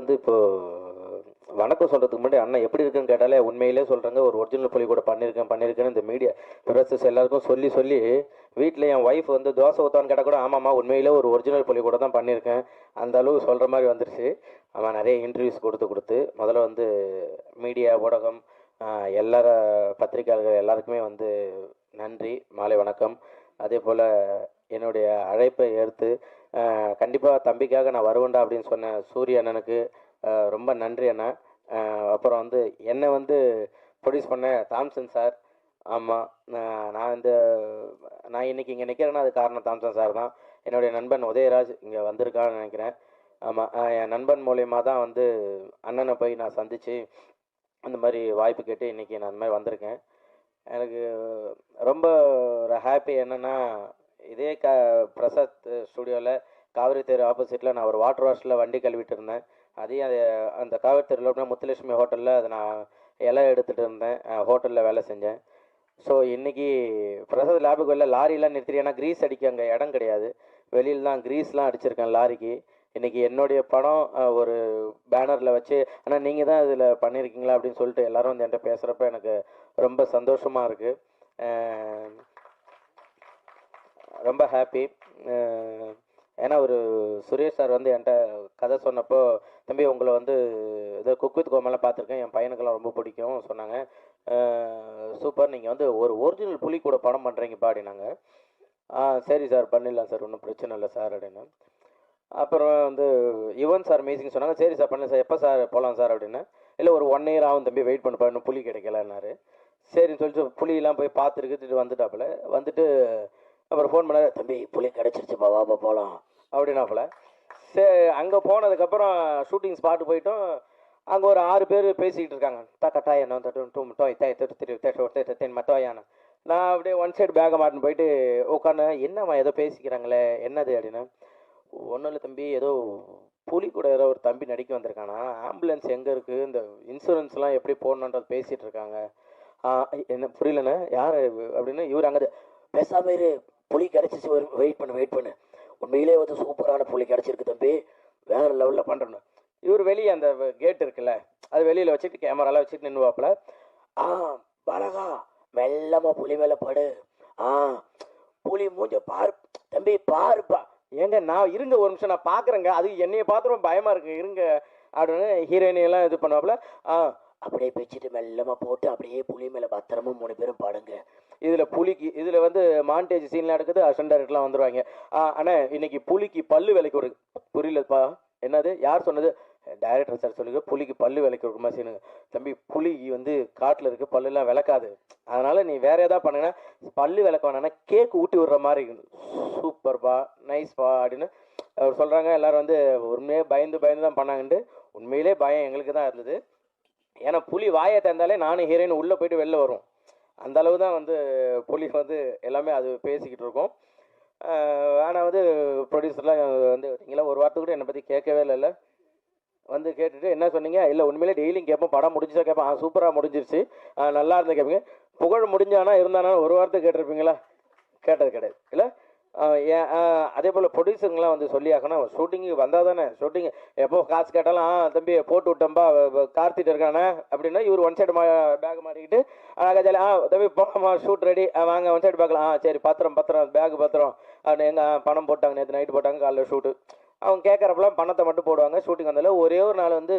வந்து இப்போது வணக்கம் சொல்கிறதுக்கு முன்னாடி அண்ணன் எப்படி இருக்குன்னு கேட்டாலே உண்மையிலே சொல்கிறாங்க. ஒரு ஒரிஜினல் புலி கூட பண்ணியிருக்கேன்னு இந்த மீடியா ப்ரெஸ்ஸஸ் எல்லாருக்கும் சொல்லி சொல்லி வீட்டில் என் ஒய்ஃப் வந்து தோசை ஊற்றான்னு கேட்டால் கூட ஆமாம்மா உண்மையிலே ஒரு ஒரிஜினல் புலி கூட தான் பண்ணியிருக்கேன் அந்த அளவு சொல்கிற மாதிரி வந்துருச்சு. அவன் நிறைய இன்டர்வியூஸ் கொடுத்து முதல்ல வந்து மீடியா ஊடகம் எல்லார பத்திரிகையாளர்கள் எல்லாருக்குமே வந்து நன்றி, மாலை வணக்கம். அதே போல் என்னுடைய அழைப்பை ஏற்று கண்டிப்பாக தம்பிக்காக நான் வருவேன்டா அப்படின்னு சொன்ன சூரிய அண்ணனுக்கு ரொம்ப நன்றி அண்ணா. அப்புறம் வந்து என்னை வந்து ப்ரொடியூஸ் பண்ண தாம்சன் சார். ஆமாம், நான் இன்றைக்கி இங்கே நிற்கிறேன்னா அது காரணம் தாம்சன் சார் தான். என்னுடைய நண்பன் உதயராஜ் இங்கே வந்திருக்கான்னு நினைக்கிறேன். ஆமாம், என் நண்பன் மூலயமா தான் வந்து அண்ணனை போய் நான் சந்தித்து அந்த மாதிரி வாய்ப்பு கேட்டு இன்றைக்கி நான் அந்த மாதிரி வந்திருக்கேன். எனக்கு ரொம்ப ஒரு ஹாப்பி என்னென்னா, இதே பிரசாத் ஸ்டுடியோவில் காவிரி தெரு ஆப்போசிட்டில் நான் ஒரு வாட்டர் வாஷில் வண்டி கழுவிட்டு இருந்தேன். அதையும் அந்த காவிரி தெருவில் முத்துலட்சுமி ஹோட்டலில் அதை நான் இலை எடுத்துகிட்டு இருந்தேன், ஹோட்டலில் வேலை செஞ்சேன். ஸோ இன்றைக்கி பிரசாத் லேபுக்கு வெளில லாரிலாம் நிறுத்திட்டு, ஏன்னா க்ரீஸ் அடிக்க அங்கே இடம் கிடையாது, வெளியில் தான் க்ரீஸ்லாம் அடிச்சிருக்கேன் லாரிக்கு. இன்றைக்கி என்னுடைய படம் ஒரு பேனரில் வச்சு ஆனால் நீங்கள் தான் இதில் பண்ணியிருக்கீங்களா அப்படின்னு சொல்லிட்டு எல்லோரும் வந்து என்கிட்ட பேசுகிறப்ப எனக்கு ரொம்ப சந்தோஷமாக இருக்குது, ரொம்ப ஹாப்பி. ஏன்னா ஒரு சுரேஷ் சார் வந்து என்கிட்ட கதை சொன்னப்போ, தம்பி உங்களை வந்து ஏதோ குக் வித் கோமாலாம் பார்த்துருக்கேன், என் பையனுக்கெல்லாம் ரொம்ப பிடிக்கும் சொன்னாங்க. சூப்பர், நீங்கள் வந்து ஒரு ஒரிஜினல் புலி கூட படம் பண்ணுறீங்கப்பா அப்படின்னாங்க. சரி சார் பண்ணிடலாம் சார், ஒன்றும் பிரச்சனை இல்லை சார் அப்படின்னு. அப்புறம் வந்து யுவன் சார் மியூசிக் சொன்னாங்க. சரி சார் பண்ணல சார், எப்போ சார் போகலாம் சார் அப்படின்னு. இல்லை ஒரு 1 இயர் ஆகும் தம்பி, வெயிட் பண்ணுப்பா, இன்னும் புலி கிடைக்கலன்னாரு. சரின்னு சொல்லிட்டு புலியெல்லாம் போய் பார்த்துட்டு வந்துட்டாப்புல. வந்துட்டு அப்புறம் ஃபோன் பண்ணார், தம்பி புலி கிடச்சிருச்சுப்பா வாப்பா போகலாம் அப்படின்னாப்புல. சரி, அங்கே போனதுக்கப்புறம் ஷூட்டிங் ஸ்பாட்டு போயிட்டோம். அங்கே ஒரு 6 பேர் பேசிக்கிட்டு இருக்காங்க. தட்டாயண்ணா மட்டோயானா. நான் அப்படியே ஒன் சைடு பேக்கை மாட்டின்னு போயிட்டு உட்காந்து, என்னம்மா ஏதோ பேசிக்கிறாங்களே என்னது அப்படின்னா, ஒன்றும் இல்லை தம்பி, ஏதோ புலி கூட ஏதோ ஒரு தம்பி நடிக்க வந்திருக்கானா, ஆம்புலன்ஸ் எங்கே இருக்குது, இந்த இன்சூரன்ஸ்லாம் எப்படி போடணுன்றது பேசிகிட்டு இருக்காங்க. என்ன புரியலண்ணே யார் அப்படின்னு. இவர் அங்கே பேசாம இரு, புலி கிடச்சிச்சு, வெயிட் பண்ணு, உண்மையிலே வந்து சூப்பரான புலி கிடச்சிருக்கு தம்பி, வேறு லெவலில் பண்ணுறேன்னு. இவர் வெளியே அந்த கேட் இருக்குல்ல, அது வெளியில் வச்சுட்டு கேமராலாம் வச்சுட்டு நின்றுவாப்பில். பலகா மெல்லமாக புலி மேலே படு, புலி மூஞ்ச பாரு தம்பி பாருப்பா. ஏங்க நான் இருங்க ஒரு நிமிஷம் நான் பார்க்குறேங்க, அது என்னைய பார்த்துரும் பயமாக இருக்கு இருங்க அப்படின்னு ஹீரோயினையெல்லாம் இது பண்ணுவாப்புல. அப்படியே பிச்சுட்டு மெல்லமாக போட்டு அப்படியே புலி மேலே பத்திரமா 3 பேரும் பாடுங்க. இதில் புலிக்கு இதில் வந்து மாண்டேஜ் சீன்லாம் எடுக்குது, அசன் டைரக்டர்லாம் வந்துடுவாங்க. ஆனால் இன்னைக்கு புலிக்கு பல்லு விலைக்கு ஒரு, புரியலப்பா என்னது யார் சொன்னது, டைரக்டர் சார் சொல்லுங்க, புலிக்கு பல்லு விலைக்கு இருக்குமா சீனுங்க. தம்பி புலி வந்து காட்டில் இருக்குது, பல்லுலாம் விளக்காது, அதனால் நீ வேறு எதாவது பண்ணுங்கன்னா பல்லு விளக்க வேணான்னா கேக்கு ஊட்டி விடுற மாதிரி சூப்பர்ப்பா நைஸ்ப்பா அப்படின்னு அவர் சொல்கிறாங்க. எல்லோரும் வந்து உண்மையே பயந்து தான் பண்ணாங்கன்ட்டு. உண்மையிலே பயம் எங்களுக்கு தான் இருந்தது, ஏன்னா புலி வாயை திறந்தாலே நானும் ஹீரோயின் உள்ளே போயிட்டு வெளில வரும், அந்த அளவு தான் வந்து புலி வந்து எல்லாமே அது பேசிக்கிட்டு இருக்கோம். ஆனால் வந்து ப்ரொடியூசர்லாம் வந்து நீங்களாம் ஒரு வாரத்துக்கு கூட என்னை பற்றி கேட்கவே இல்லை, வந்து கேட்டுட்டு என்ன சொன்னீங்க, இல்லை உண்மையிலே டெய்லியும் கேட்போம், படம் முடிஞ்சா கேட்பேன், சூப்பராக முடிஞ்சிருச்சு, நல்லா இருந்தால் கேட்பீங்க, புகழ் முடிஞ்சானா இருந்தானா ஒரு வாரத்துக்கு கேட்டிருப்பீங்களா, கேட்டது கிடையாது இல்லை. அதே போல் ப்ரொடியூசருங்களாம் வந்து சொல்லி ஆகணும், ஷூட்டிங்கு வந்தால் தானே, ஷூட்டிங் எப்போ காசு கேட்டாலும் தம்பி போட்டு விட்டோம்பா கார்த்திட்டு இருக்கானே அப்படின்னா, இவர் ஒன் சைடு பேக் மாட்டிக்கிட்டு அழகா ஜாலி, தம்பி போகலாமா ஷூட் ரெடி வாங்க ஒன் சைடு பார்க்கலாம், சரி பத்திரம் பேக் பத்திரம் அப்படின்னு. எங்கள் பணம் போட்டாங்க, நேற்று நைட்டு போட்டாங்க, காலைல ஷூட்டு. அவங்க கேட்குறப்பெல்லாம் பணத்தை மட்டும் போடுவாங்க. ஷூட்டிங் வந்தாலும் ஒரே ஒரு நாள் வந்து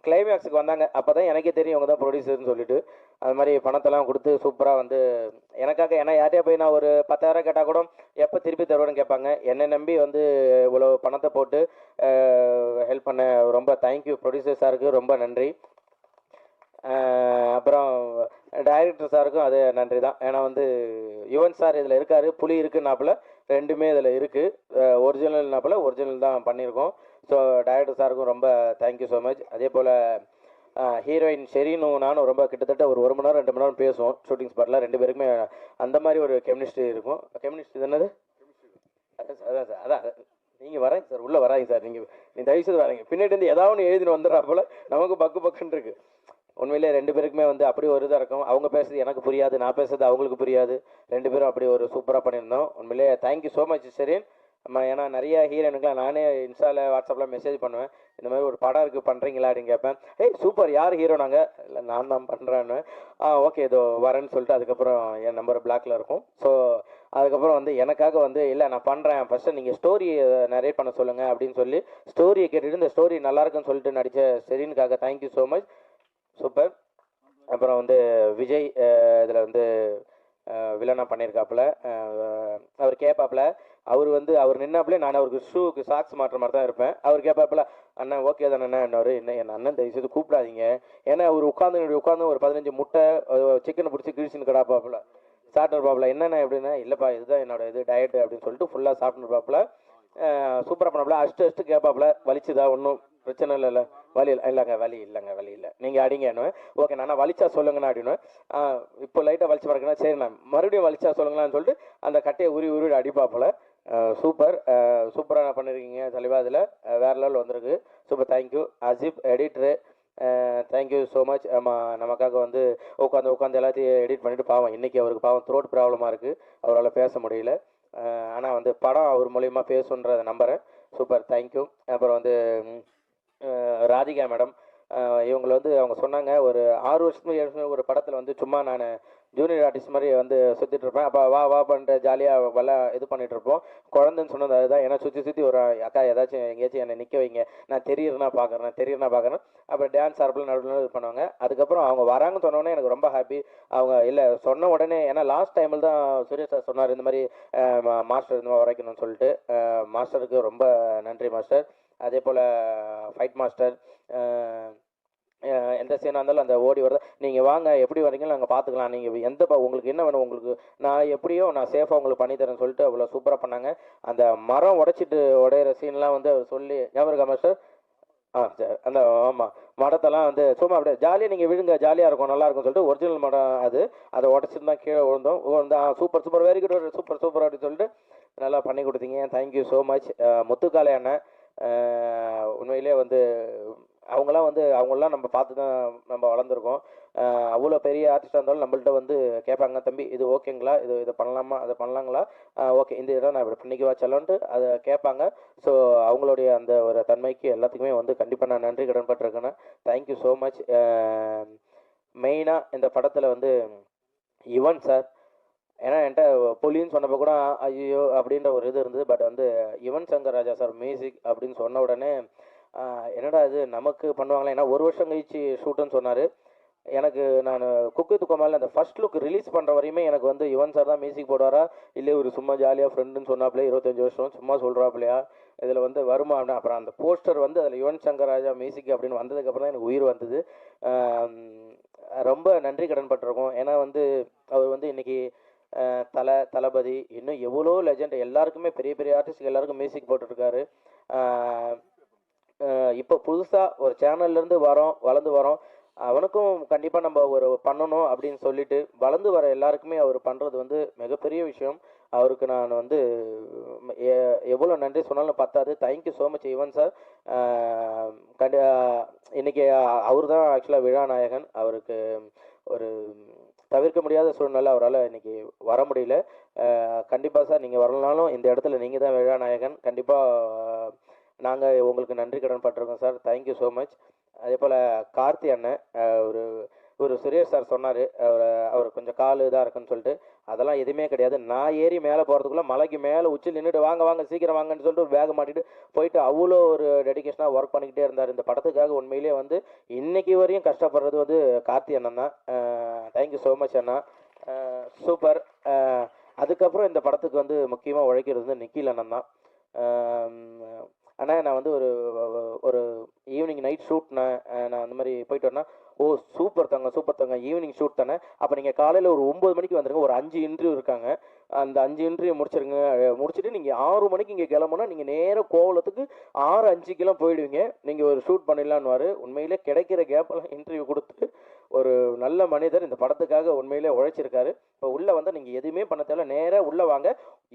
கிளைமேக்ஸுக்கு வந்தாங்க, அப்போ தான் எனக்கே தெரியும் அவங்க தான் ப்ரொடியூசர்னு சொல்லிட்டு. அது மாதிரி பணத்தெல்லாம் கொடுத்து சூப்பராக வந்து எனக்காக, ஏன்னா யார்ட்டையா போய் நான் ஒரு 10,000 கேட்டால் கூட எப்போ திருப்பி தருவேன்னு கேட்பாங்க, என்னை நம்பி வந்து இவ்வளோ பணத்தை போட்டு ஹெல்ப் பண்ண ரொம்ப தேங்க்யூ ப்ரொடியூசர் சாருக்கு, ரொம்ப நன்றி. அப்புறம் டைரக்டர் சாருக்கும் அதே நன்றி தான், ஏன்னா வந்து யுவன் சார் இதில் இருக்கார், புலி இருக்குன்னாப்புல, ரெண்டுமே இதில் இருக்குது, ஒரிஜினல்னாப்புல ஒரிஜினல் தான் பண்ணியிருக்கோம். ஸோ டைரக்டர் சாருக்கும் ரொம்ப தேங்க்யூ ஸோ மச். அதே போல் ஹீரோயின் ஷெரீனும் நானும் ரொம்ப கிட்டத்தட்ட ஒரு 1 மணி நேரம் 2 மணி நேரம் பேசுவோம் ஷூட்டிங் ஸ்பாட்டில், 2 பேருக்குமே அந்த மாதிரி ஒரு கெமிஸ்ட்ரி இருக்கும். கெமிஸ்ட்ரி என்னது, அதான் சார், அதான் நீங்கள் வரேங்க சார், உள்ளே வராங்க சார், நீ தயவுசெய்து வரீங்க, பின்னாடி வந்து ஏதாவது ஒன்று எழுதின்னு வந்துடுறா போல், நமக்கு பக்குன்னு இருக்குது. உண்மையிலே 2 பேருக்குமே வந்து அப்படி ஒரு இதாக இருக்கும், அவங்க பேசுறது எனக்கு புரியாது, நான் பேசுறது அவங்களுக்கு புரியாது, 2 பேரும் அப்படி ஒரு சூப்பராக பண்ணியிருந்தோம். உண்மையிலே தேங்க்யூ ஸோ மச் ஷெரீன். ஏன்னா நிறைய ஹீரோயினுக்குலாம் நானே இன்ஸ்டாவில் வாட்ஸ்அப்பில் மெசேஜ் பண்ணுவேன், இந்த மாதிரி ஒரு படம் இருக்குது பண்ணுறீங்களா அப்படின்னு கேட்பேன். ஏய் சூப்பர், யார் ஹீரோ? நாங்கள் இல்லை நான் தான் பண்ணுறேன்னு. ஓகே இதோ வரேன்னு சொல்லிட்டு அதுக்கப்புறம் என் நம்பர் பிளாக்ல இருக்கும். ஸோ அதுக்கப்புறம் வந்து எனக்காக வந்து இல்லை நான் பண்ணுறேன், ஃபஸ்ட்டு நீங்கள் ஸ்டோரியை நரேட் பண்ண சொல்லுங்கள் அப்படின்னு சொல்லி ஸ்டோரியை கேட்டுட்டு இந்த ஸ்டோரி நல்லா இருக்குன்னு சொல்லிட்டு நடித்த செரீனுக்காக தேங்க்யூ ஸோ மச். சூப்பர். அப்புறம் வந்து விஜய் இதில் வந்து வில்லனாக பண்ணியிருக்காப்புல. அவர் கேட்பாப்புல, அவர் நின்னாப்புல நான் அவருக்கு ஷூக்கு சாக்ஸ் மாட்டுற மாதிரி தான் இருப்பேன். அவர் கேட்பாப்புல, அண்ணன் ஓகே தானே என்னவர் என்ன என் அண்ணன் தயவுசெய்து கூப்பிடாதீங்க, ஏன்னா அவர் உட்காந்து ஒரு 15 முட்டை சிக்கனை பிடிச்சி கிழிச்சின்னு கிடாப்பாப்புல சாப்பிட்டுருப்பாப்புல. என்னென்ன எப்படின்னா, இல்லைப்பா இதுதான் என்னோட இது டயட்டு அப்படின்னு சொல்லிட்டு ஃபுல்லாக சாப்பிட்டுருப்பாப்புல. சூப்பராக பண்ணாப்புல. அஷ்டு கேட்பாப்புல, வலிச்சுதா? ஒன்றும் பிரச்சனை இல்லைல்ல? வலி இல்லைங்க, வலி இல்லை, நீங்கள் அடிங்கன்னு. ஓகே நான் வலிச்சா சொல்லுங்கண்ணா அப்படின்னு. இப்போ லைட்டாக வலிச்சு பாருங்கன்னா, சரி நான் மறுபடியும் வலிச்சா சொல்லுங்களான்னு சொல்லிட்டு அந்த கட்டையை உருவி அடிப்பாப்புல. சூப்பர், சூப்பராக பண்ணியிருக்கீங்க தலைவா. அதில் வேறு லெவல் வந்திருக்கு. Super, thank you. அஜிப் எடிட்ரு, தேங்க்யூ ஸோ மச். நமக்காக வந்து உட்காந்து எல்லாத்தையும் எடிட் பண்ணிவிட்டு, பாவம் இன்றைக்கி அவருக்கு பாவம் த்ரோட் ப்ராப்ளமாக இருக்குது, அவரால் பேச முடியல. ஆனால் வந்து படம் அவர் மூலிமா பேசுன்றதை நம்புகிறேன். Super, thank you. அப்புறம் வந்து ராதிகா மேடம், இவங்களை வந்து அவங்க சொன்னாங்க, ஒரு 6 வருஷத்துக்கு 7 வருஷம் ஒரு படத்தில் வந்து சும்மா நான் ஜூனியர் ஆர்டிஸ்ட் மாதிரி வந்து சுற்றிட்டு இருப்பேன். அப்போ வா பண்ணிட்டு ஜாலியாக இது பண்ணிகிட்டு இருப்போம். குழந்தைன்னு சொன்னது அதுதான். ஏன்னா சுற்றி ஒரு அக்கா ஏதாச்சும் எங்கேயாச்சும் என்னை நிற்க வைங்க, நான் தெரியுறேன்னா பார்க்குறேன். அப்புறம் டான்ஸ் சார்பில் நடுவில் இது பண்ணுவாங்க. அதுக்கப்புறம் அவங்க வராங்கன்னு சொன்னோடனே எனக்கு ரொம்ப ஹாப்பி. அவங்க இல்லை சொன்ன உடனே, ஏன்னா லாஸ்ட் டைமில் தான் சுரேஷ் சார் சொன்னார் இந்த மாதிரி மாஸ்டர் இந்த மாதிரி உரைக்கணும்னு சொல்லிட்டு. மாஸ்டருக்கு ரொம்ப நன்றி மாஸ்டர். அதே போல் ஃபைட் மாஸ்டர், எந்த சீனாக இருந்தாலும் அந்த ஓடி வரத நீங்கள் வாங்க, எப்படி வரீங்களோ நாங்கள் பார்த்துக்கலாம், நீங்கள் உங்களுக்கு என்ன வேணும், உங்களுக்கு நான் எப்படியோ நான் சேஃபாக உங்களுக்கு பண்ணித்தரேன்னு சொல்லிட்டு அவ்வளோ சூப்பராக பண்ணாங்க. அந்த மரம் உடையிற சீன்லாம் வந்து அவர் சொல்லி ஞாபகம் இருக்கா மாஸ்டர்? சரி, அந்த ஆமாம் மரத்தெல்லாம் வந்து சும்மா அப்படியே ஜாலியாக நீங்கள் விழுங்க, ஜாலியாக இருக்கும், நல்லாயிருக்கும் சொல்லிட்டு ஒரிஜினல் மரம் அதை உடச்சிட்டு தான் கீழே விழுந்தோம். சூப்பர் வெரி குட், சூப்பர் அப்படின்னு சொல்லிட்டு நல்லா பண்ணி கொடுத்தீங்க. Thank you so much. முத்துக்காலை அண்ணன், உண்மையிலே வந்து அவங்களாம் நம்ம பார்த்து தான் நம்ம வளர்ந்துருக்கோம். அவ்வளோ பெரிய ஆர்டிஸ்டாக இருந்தாலும் நம்மள்ட்ட வந்து கேட்பாங்க, தம்பி இது ஓகேங்களா, இதை பண்ணலாமா, அதை பண்ணலாங்களா, ஓகே இந்த இடம் நான் இப்படி பண்ணிக்குவா செல்லோன்ட்டு அதை கேட்பாங்க. ஸோ அவங்களுடைய அந்த ஒரு தன்மைக்கு எல்லாத்துக்குமே வந்து கண்டிப்பாக நான் நன்றி கடன் பட்டிருக்கேன். Thank you so much. மெயினாக இந்த படத்தில் வந்து யுவன் சார், ஏன்னா என்கிட்ட பொலின்னு சொன்னப்போ கூட ஐயோ அப்படின்ற ஒரு இது இருந்தது. பட் வந்து யுவன் சங்கர் ராஜா சார் மியூசிக் அப்படின்னு சொன்ன உடனே என்னடா இது நமக்கு பண்ணுவாங்களே, ஏன்னா 1 வருஷம் கழிச்சு ஷூட்டுன்னு சொன்னார். எனக்கு நான் குக்கு துக்கமால அந்த ஃபர்ஸ்ட் லுக் ரிலீஸ் பண்ணுற வரையுமே எனக்கு வந்து யுவன் சார் தான் மியூசிக் போடுவாரா, இல்லை ஒரு சும்மா ஜாலியாக ஃப்ரெண்டுன்னு சொன்னாப்லையே 25 வருஷம் சும்மா சொல்கிறாப்லையா, இதில் வந்து வருமா அப்படின்னா. அப்புறம் அந்த போஸ்டர் வந்து அதில் யுவன் சங்கர் ராஜா மியூசிக் அப்படின்னு வந்ததுக்கப்புறம் தான் எனக்கு உயிர் வந்தது. ரொம்ப நன்றி கடன் பட்டிருக்கோம். ஏன்னா வந்து அவர் வந்து இன்றைக்கி தளபதி இன்னும் எவ்வளோ லெஜண்ட் எல்லாருக்குமே பெரிய பெரிய ஆர்டிஸ்ட் எல்லாருக்கும் மியூசிக் போட்டுருக்காரு. இப்போ புதுசாக ஒரு சேனல்லேருந்து வளர்ந்து வரோம், அவனுக்கும் கண்டிப்பாக நம்ம ஒரு பண்ணணும் அப்படின்னு சொல்லிட்டு வளர்ந்து வர எல்லாருக்குமே அவர் பண்ணுறது வந்து மிகப்பெரிய விஷயம். அவருக்கு நான் வந்து எவ்வளோ நன்றி சொன்னாலும் பத்தாது. Thank you so much Yuvan sir. இன்றைக்கி அவர் தான் ஆக்சுவலாக விழாநாயகன். அவருக்கு ஒரு தவிர்க்க முடியாத சூழ்நிலை, அவரால் இன்றைக்கி வர முடியல. கண்டிப்பாக சார் நீங்கள் வரலனாலும் இந்த இடத்துல நீங்கள் தான் விழாநாயகன். கண்டிப்பாக நாங்கள் உங்களுக்கு நன்றி கடன் பட்டிருக்கோம் சார். Thank you so much. அதே போல் கார்த்தி அண்ணன், ஒரு சுரேஷ் சார் சொன்னார் அவர் கொஞ்சம் கால் இதாக இருக்குன்னு சொல்லிட்டு, அதெல்லாம் எதுவுமே கிடையாது. நான் ஏறி மேலே போகிறதுக்குள்ளே மலைக்கு மேலே உச்சில் நின்றுட்டு வாங்க சீக்கிரம் வாங்கன்னு சொல்லிட்டு ஒரு பேக் மாட்டிட்டு போயிட்டு அவ்வளோ ஒரு டெடிக்கேஷனாக ஒர்க் பண்ணிக்கிட்டே இருந்தார் இந்த படத்துக்காக. உண்மையிலே வந்து இன்னைக்கு வரையும் கஷ்டப்படுறது வந்து கார்த்தி அண்ணன் தான். தேங்க்யூ ஸோ மச் அண்ணா, சூப்பர். அதுக்கப்புறம் இந்த படத்துக்கு வந்து முக்கியமாக உழைக்கிறது வந்து நிக்கில் அண்ணன் தான். ஆனால் நான் வந்து ஒரு ஈவினிங் நைட் ஷூட் நான் அந்த மாதிரி போயிட்டு வரேன்னா, ஓ சூப்பர் தங்க ஈவினிங் ஷூட் தானே, அப்போ நீங்கள் காலையில் ஒரு 9 மணிக்கு வந்துருங்க, ஒரு 5 இன்டர்வியூ இருக்காங்க, அந்த 5 இன்டர்வியூ முடிச்சுட்டு நீங்கள் 6 மணிக்கு இங்கே கிளம்புனா நீங்கள் நேராக கோவலத்துக்கு 6:05 போயிடுவீங்க, நீங்கள் ஒரு ஷூட் பண்ணிடலான்னு. உண்மையிலே கிடைக்கிற கேப்பெல்லாம் இன்டர்வியூ கொடுத்து ஒரு நல்ல மனிதர் இந்த படத்துக்காக உண்மையிலே உழைச்சிருக்காரு. இப்போ உள்ளே வந்து நீங்கள் எதுவுமே பண்ண தேவை, நேராக உள்ளே வாங்க,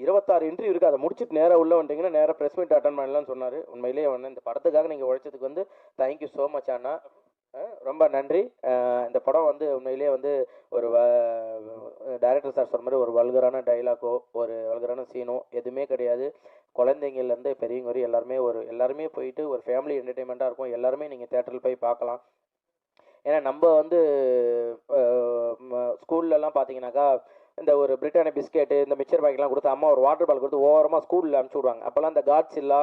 26 இன்டர்வியூ இருக்குது, அதை முடிச்சுட்டு நேராக உள்ளே வந்துட்டீங்கன்னா நேராக ப்ரெஸ் மீட் அட்டன் பண்ணலாம்னு சொன்னார். உண்மையிலேயே வந்து இந்த படத்துக்காக நீங்கள் உழைச்சதுக்கு வந்து தேங்க்யூ ஸோ மச் அண்ணா. ரொம்ப நன்றி. இந்த படம் வந்து உண்மையிலேயே வந்து ஒரு டைரக்டர் சார் சொன்ன மாதிரி ஒரு வல்கரான டைலாக்கோ ஒரு வல்கரான சீனோ எதுவுமே கிடையாது. குழந்தைங்கள்லேருந்து பெரியவங்க வரையும் எல்லாருமே போயிட்டு ஒரு ஃபேமிலி என்டர்டெயின்மெண்ட்டாக இருக்கும். எல்லாருமே நீங்கள் தேட்டரில் போய் பார்க்கலாம். ஏன்னா நம்ம வந்து ஸ்கூல்லலாம் பார்த்தீங்கன்னாக்கா இந்த ஒரு பிரிட்டானியா பிஸ்கெட்டு இந்த மிக்சர் பாக்கெட்லாம் கொடுத்து அம்மா ஒரு வாட்டர் பால் கொடுத்து ஓரமாக ஸ்கூலில் அனுப்பிச்சி விடுவாங்க. அப்போல்லாம் இந்த காட்ஸில்லா,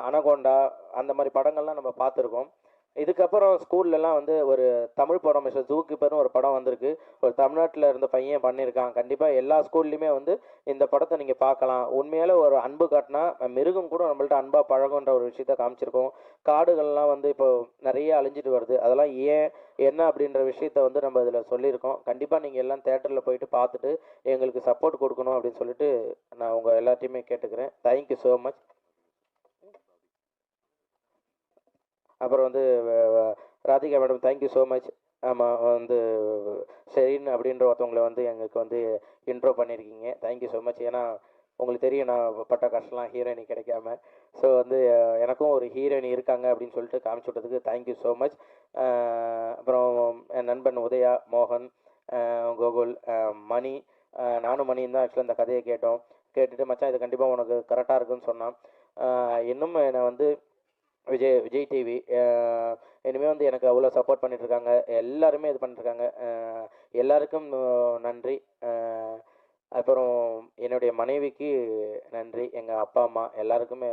அனகோண்டா அந்த மாதிரி படங்கள்லாம் நம்ம பார்த்துருக்கோம். இதுக்கப்புறம் ஸ்கூல்லலாம் வந்து ஒரு தமிழ் படம் மிஸ்டர் ஜூ கீப்பர்னு ஒரு படம் வந்திருக்கு. ஒரு தமிழ்நாட்டில் இருந்த பையன் பண்ணியிருக்கான். கண்டிப்பாக எல்லா ஸ்கூல்லையுமே வந்து இந்த படத்தை நீங்கள் பார்க்கலாம். உண்மையால ஒரு அன்பு காட்டினா மிருகம் கூட நம்மள்ட்ட அன்பாக பழகுன்ற ஒரு விஷயத்த காமிச்சிருக்கோம். காடுகள்லாம் வந்து இப்போ நிறைய அழிஞ்சிட்டு வருது. அதெல்லாம் ஏன் என்ன அப்படின்ற விஷயத்த வந்து நம்ம இதில் சொல்லியிருக்கோம். கண்டிப்பாக நீங்கள் எல்லாம் தேட்டரில் போயிட்டு பார்த்துட்டு எங்களுக்கு சப்போர்ட் கொடுக்கணும் அப்படின்னு சொல்லிட்டு நான் உங்கள் எல்லாத்தையுமே கேட்டுக்கிறேன். Thank you so much. அப்புறம் வந்து Radhika madam thank you so much. ஆமாம் வந்து ஷெரீன் அப்படின்ற ஒருத்தவங்களை வந்து எங்களுக்கு வந்து இன்ட்ரோ பண்ணியிருக்கீங்க. Thank you so much. ஏன்னா உங்களுக்கு தெரியும் நான் பட்ட கஷ்டம்லாம் ஹீரோயினி கிடைக்காம. ஸோ வந்து எனக்கும் ஒரு ஹீரோயினி இருக்காங்க அப்படின்னு சொல்லிட்டு காமிச்சு விட்டதுக்கு தேங்க்யூ ஸோ மச். அப்புறம் என் நண்பன் உதயா, மோகன், கோகுல், மணி, நானும் மணியும் தான் ஆக்சுவலாக இந்த கதையை கேட்டுட்டு மச்சான் இது கண்டிப்பாக உனக்கு கரெக்டாக இருக்குன்னு சொன்னான். இன்னும் என்னை வந்து விஜய் டிவி இனிமேல் வந்து எனக்கு அவ்வளோ சப்போர்ட் பண்ணிகிட்ருக்காங்க. எல்லாருமே இது பண்ணிட்டுருக்காங்க. எல்லாருக்கும் நன்றி. அப்புறம் என்னுடைய மனைவிக்கு நன்றி. எங்கள் அப்பா அம்மா எல்லாருக்குமே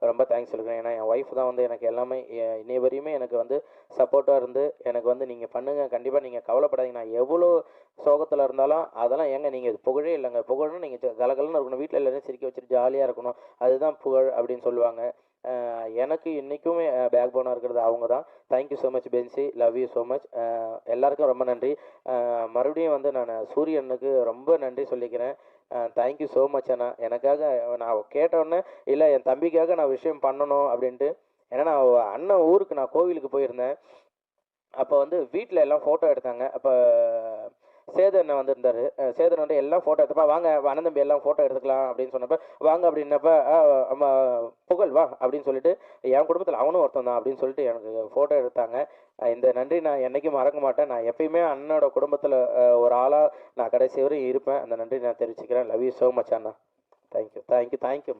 ரொம்ப தேங்க்ஸ் சொல்லிக்கிறேன். ஏன்னா என் ஒய்ஃப் தான் வந்து எனக்கு எல்லாமே இன்னை வரையுமே எனக்கு வந்து சப்போர்ட்டாக இருந்து எனக்கு வந்து நீங்கள் பண்ணுங்கள், கண்டிப்பாக நீங்கள் கவலைப்படாதீங்க, நான் எவ்வளோ சோகத்தில் இருந்தாலும் அதெல்லாம் ஏங்க நீங்கள் இது புகழே இல்லைங்க, புகழ்னு நீங்கள் கலகலன்னு இருக்கணும், வீட்டில் எல்லாரையும் சிரிக்க வச்சுட்டு ஜாலியாக இருக்கணும், அதுதான் புகழ் அப்படின்னு சொல்லுவாங்க. எனக்கு இன்றைக்குமே பேக் போனாக இருக்கிறது அவங்க தான். தேங்க்யூ ஸோ மச் பென்சி, லவ் யூ ஸோ மச். எல்லாருக்கும் ரொம்ப நன்றி. மறுபடியும் வந்து நான் சூரியனுக்கு ரொம்ப நன்றி சொல்லிக்கிறேன். தேங்க்யூ ஸோ மச் அண்ணா. எனக்காக நான் கேட்டோன்னே இல்லை என் தம்பிக்காக நான் விஷயம் பண்ணணும் அப்படின்ட்டு. ஏன்னா நான் அண்ணன் ஊருக்கு நான் கோவிலுக்கு போயிருந்தேன். அப்போ வந்து வீட்டில் எல்லாம் ஃபோட்டோ எடுத்தாங்க. அப்போ சேதன் வந்திருந்தார். சேதன் வந்து எல்லாம் ஃபோட்டோ எடுத்தப்ப வாங்க அண்ணன் தம்பி எல்லாம் ஃபோட்டோ எடுத்துக்கலாம் அப்படின்னு சொன்னப்போ வாங்க அப்படின்னப்ப புகழ் வா அப்படின்னு சொல்லிட்டு என் குடும்பத்தில் அவனும் ஒருத்தன் தான் அப்படின்னு சொல்லிட்டு எனக்கு ஃபோட்டோ எடுத்தாங்க. இந்த நன்றி நான் என்றைக்கும் மறக்க மாட்டேன். நான் எப்பயுமே அண்ணனோட குடும்பத்தில் ஒரு ஆளாக நான் கடைசி வரையும் இருப்பேன். அந்த நன்றி நான் தெரிவிச்சுக்கிறேன். Love you so much Anna. Thank you.